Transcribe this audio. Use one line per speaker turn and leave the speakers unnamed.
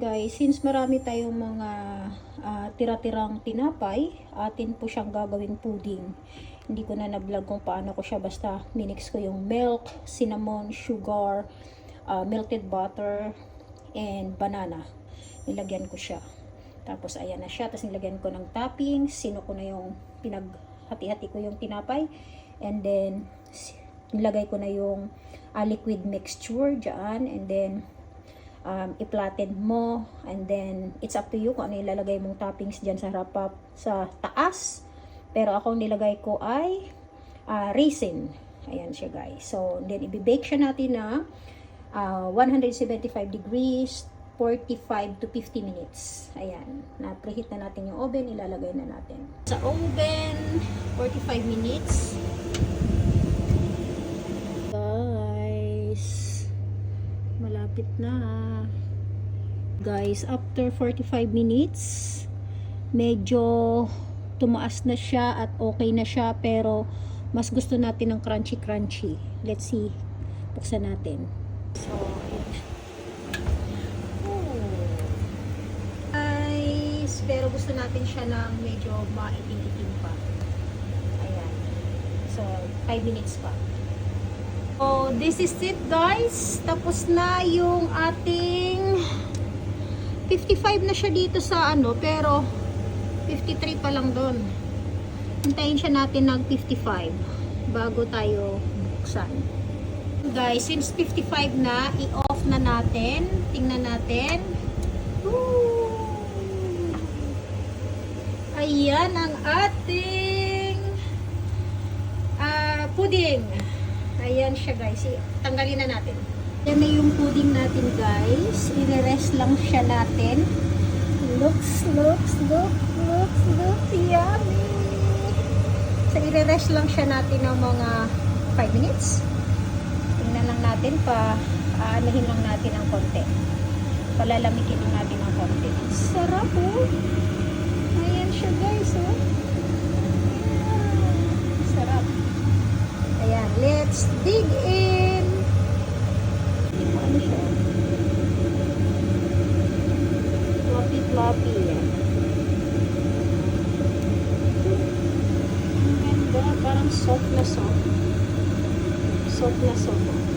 guys, since marami tayong mga tira-tirang tinapay, atin po siyang gagawing pudding. Hindi ko na na-vlog kung paano ko siya, basta minix ko yung milk, cinnamon, sugar, melted butter, and banana. Nilagyan ko siya. Tapos ayan na siya. Tapos nilagyan ko ng toppings. Sino ko na yung pinaghati-hati ko yung tinapay. And then nilagay ko na yung liquid mixture dyan. And then i-flatten mo. And then it's up to you kung ano ilalagay mong toppings dyan sa harap sa taas. Pero ako nilagay ko ay raisin. Ayan siya guys. So then i-bake siya natin na 175 degrees 45 to 50 minutes. Ayan. Na-preheat na natin yung oven. Ilalagay na natin. Sa oven, 45 minutes. Guys, malapit na. Guys, after 45 minutes, medyo tumaas na siya at okay na siya. Pero, mas gusto natin ng crunchy-crunchy. Let's see. Buksan natin. So, pero gusto natin siya ng medyo maitim-itim pa. Ayan. So, 5 minutes pa. So, this is it guys. Tapos na yung ating 55 na siya dito sa ano, pero 53 pa lang doon. Hintayin siya natin ng 55 bago tayo buksan. Guys, since 55 na, i-off na natin. Tingnan natin. Ayan ang ating pudding. Ayan siya guys. Tanggalin na natin. Ayan na yung pudding natin guys. I-rest lang siya natin. Looks yummy. So i-rest lang siya natin ng mga 5 minutes. Tingnan lang natin pa. Aanahin lang natin ng konti. Palalamikin lang natin ng konti. Sarap oh. Ayan siya guys, oh. Sarap. Ayan, let's dig in. Ano siya? Floppy. Ang ganda, parang soft na soft. Soft na soft.